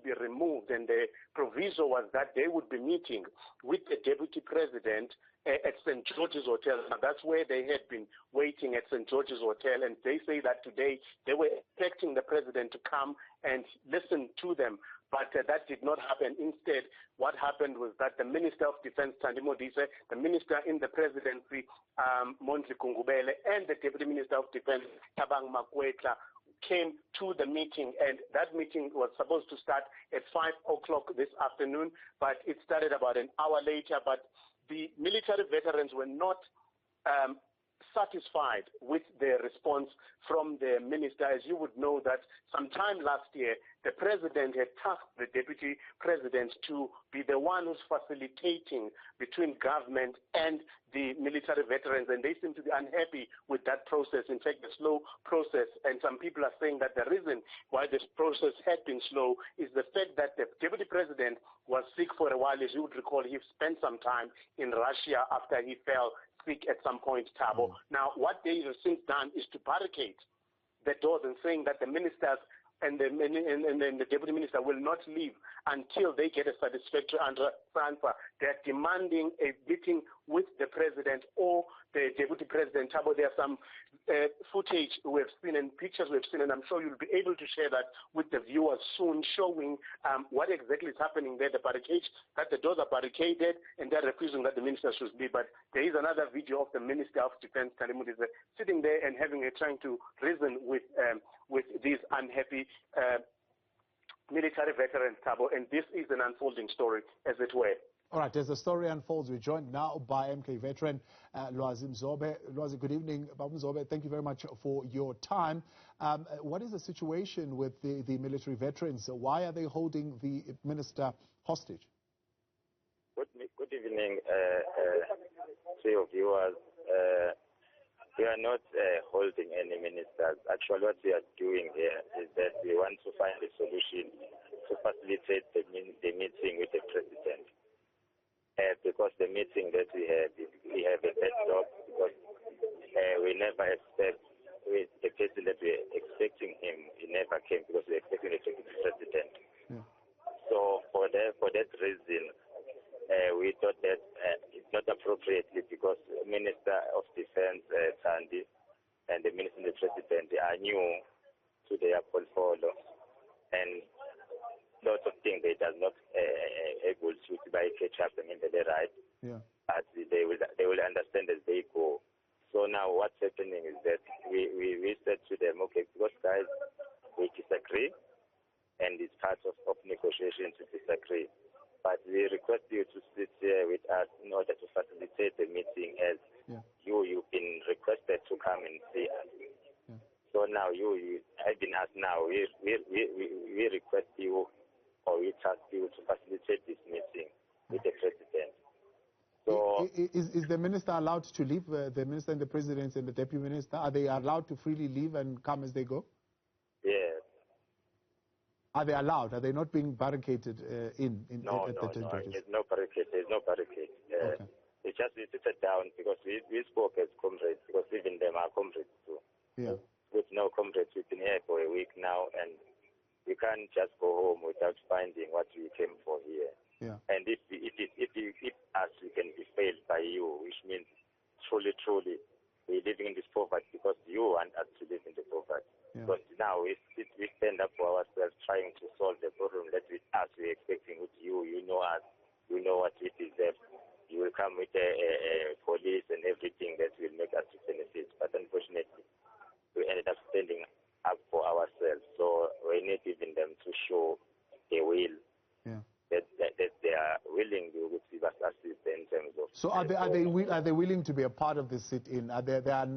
be removed, and the proviso was that they would be meeting with the deputy president at St. George's Hotel. Now, that's where they had been waiting, at St. George's Hotel, and they say that today they were expecting the president to come and listen to them. But that did not happen. Instead, what happened was that the Minister of Defence, Thandi Modise, the Minister in the Presidency, Mondli Kungubele, and the Deputy Minister of Defence, Tabang Makwetla, came to the meeting, and that meeting was supposed to start at 5 o'clock this afternoon, but it started about an hour later. But the military veterans were not satisfied with the response from the minister. As you would know, that sometime last year, the president had tasked the deputy president to be the one who's facilitating between government and the military veterans, and they seem to be unhappy with that process. In fact, the slow process, and some people are saying that the reason why this process had been slow is the fact that the deputy president was sick for a while. As you would recall, he spent some time in Russia after he fell sick at some point, Thabo. Now, what they have since done is to barricade the doors and saying that the ministers and the deputy minister will not leave until they get a satisfactory answer. They are demanding a meeting with the president or the deputy president. Thabo, there are some footage we have seen and pictures we have seen, and I'm sure you'll be able to share that with the viewers soon, showing what exactly is happening there. The barricades, that the doors are barricaded, and they're refusing that the minister should leave. But there is another video of the Minister of Defence, Thandi Modise, sitting there and trying to reason with these unhappy military veterans, Thabo, and this is an unfolding story, as it were. All right, as the story unfolds, we're joined now by MK veteran Lwazi Mzobe. Lwazi, good evening. Babu Mzobe, thank you very much for your time. What is the situation with the military veterans? Why are they holding the minister hostage? Good evening to your viewers. We are not holding any ministers. Actually, what we are doing here is that we want to find a solution to facilitate the meeting with the president. Because the meeting that we have a backdrop, because we never expect, the person that we are expecting him, he never came because we are expecting the president. Yeah. So for that reason, we thought that it's not appropriately, because the Minister of Defence, Thandi, and the Minister and the President, they are new to their portfolio, and lots of things they are not able to by catch up them in the right. Yeah. But they will understand as they go. So now what's happening is that we said to them, okay, because guys, we disagree, and it's part of negotiations to disagree. But we request you to sit here with us in order to facilitate the meeting, as you've been requested to come and see us. Yeah. So now you have been asked now. We request you, or we task you to facilitate this meeting with the president. So is the minister allowed to leave? The minister and the president and the deputy minister, are they allowed to freely leave and come as they go? Yes. Are they allowed? Are they not being barricaded No, there's no barricade. There's no barricade. Okay. It's just we sit down, because we spoke as comrades, because even them are comrades too. Yeah. With no comrades, we've been here for a week now, and we can't just go home without finding what we came for here. Yeah. And if us, we can be failed by you, which means truly, we're living in this poverty because you want us to live in the poverty. Yeah. But now we stand up for ourselves, trying to solve the problem that we're expecting with you. You know us. You know what we deserve. You will come with a police and everything that will make us to benefit. But unfortunately, we ended up standing up for ourselves. So we need even them to show a will. Yeah. That they are willing to give us assistance in terms of. So are they willing to be a part of the sit-in? They are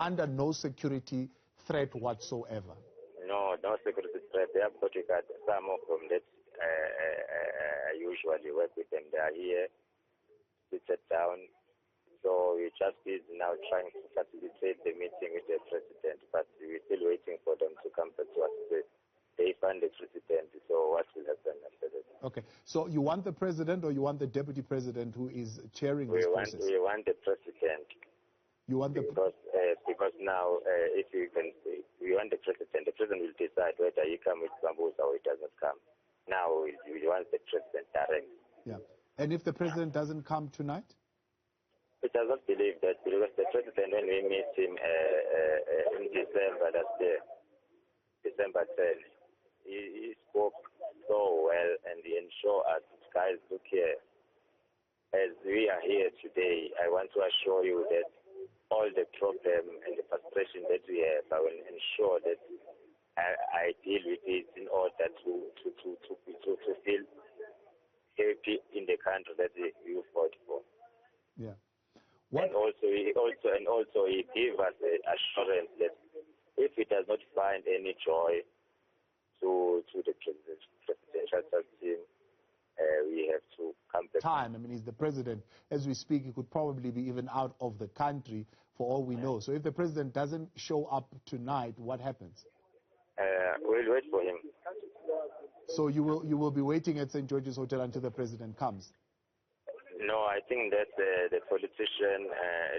under no security threat whatsoever? No security threat. They have bodyguards. Some of them that usually work with them, they are here, sit down. So we just is now trying to facilitate the meeting with the president, but we're still waiting for them to come back to us. They find the president, so what will happen after that? Okay, so you want the president or you want the deputy president who is chairing this process? We want the president. You want the because now, if we want the president will decide whether he comes with Bambusa or he does not come. Now now we want the president direct. Yeah. And if the president doesn't come tonight? It does not believe that, because the president, when we meet him in December last year, December 10, he spoke so well, and he ensured us, guys, look here, as we are here today, I want to assure you that all the problem and the frustration that we have, I will ensure that I deal with it in order to feel happy in the country that you fought for. Yeah. And also he gave us the assurance that if he does not find any joy to the presidential team, we have to come back. Time. I mean, he's the president. As we speak, he could probably be even out of the country for all we know. So if the president doesn't show up tonight, what happens? We'll wait for him. So you will be waiting at St. George's Hotel until the president comes? No, I think that the politician,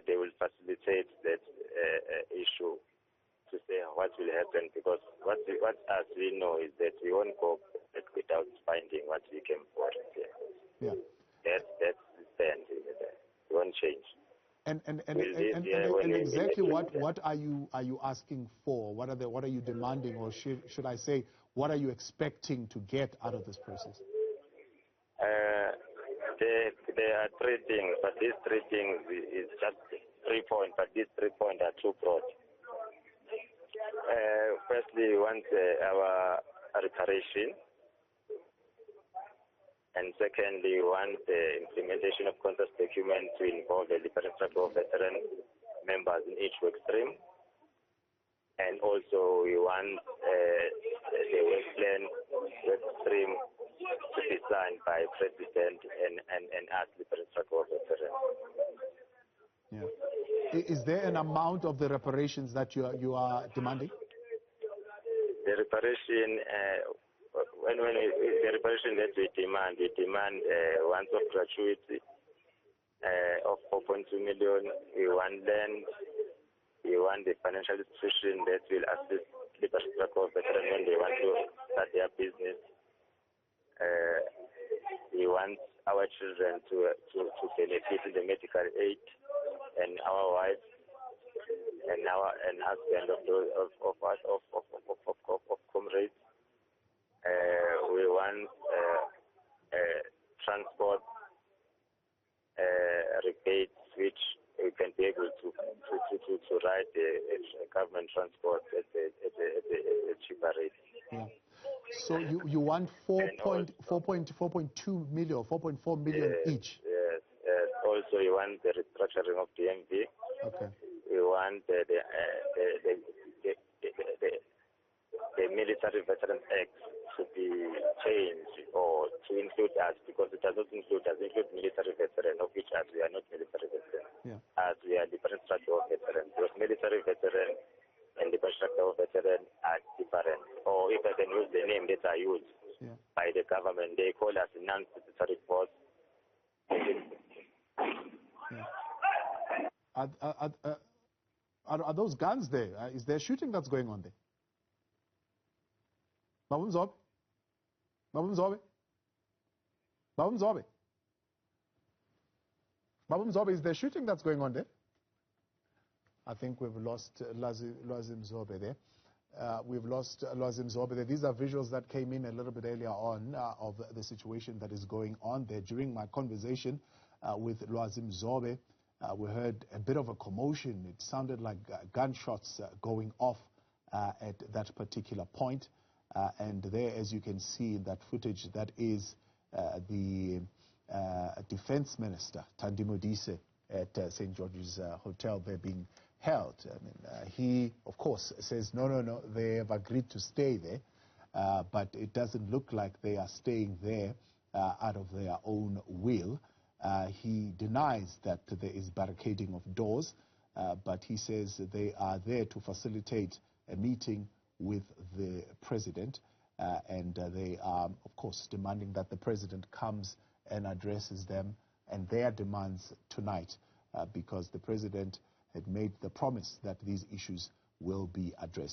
they will facilitate that issue to say what will happen, because what as we know is that we won't go back without finding what we came for. Yeah. That's the stand. It won't change. And exactly what are you asking for? What are you demanding, or should I say, what are you expecting to get out of this process? There are three things, but these three things is just 3 points, but these 3 points are too broad. Firstly, we want our reparation, and secondly, we want the implementation of consensus documents to involve the different struggle of veteran members in each work stream, and also we want the work plan work stream to be signed by President and us, different struggle of veterans. Yeah. Is there an amount of the reparations that you are demanding? The reparation, the reparation that we demand once-off gratuity of 4.2 million. We want land. We want the financial institution that will assist the struggle of veterans when they want to start their business. We want our children to benefit in the medical aid, and our wives and husband of comrades. We want transport rebates, which we can be able to ride the government transport at a cheaper rate. Yeah. So you want 4.2 million, 4.4 million each? Yes. Also, we want the restructuring of the MV. Okay. We want the Military Veterans Act to be changed or to include us, because it does not include us. It includes military veterans, of which as we are not military veterans. Yeah. As we are different structure of veterans. Because military veterans and different structure of veterans are different. Or if I can use the name that are used by the government, they call us non-military force. Yeah. Are those guns there? Is there shooting that's going on there? Lwazi Mzobe? Lwazi Mzobe? Lwazi Mzobe? Lwazi Mzobe, is there shooting that's going on there? I think we've lost Lwazi Mzobe there. We've lost Lwazi Mzobe there. These are visuals that came in a little bit earlier on of the situation that is going on there. During my conversation with Lwazi Mzobe, we heard a bit of a commotion. It sounded like gunshots going off at that particular point. And there, as you can see in that footage, that is the Defence Minister Thandi Modise at St. George's Hotel. They're being held. I mean, he, of course, says, no, they have agreed to stay there, but it doesn't look like they are staying there out of their own will. He denies that there is barricading of doors, but he says they are there to facilitate a meeting with the president, and they are, of course, demanding that the president comes and addresses them and their demands tonight, because the president had made the promise that these issues will be addressed.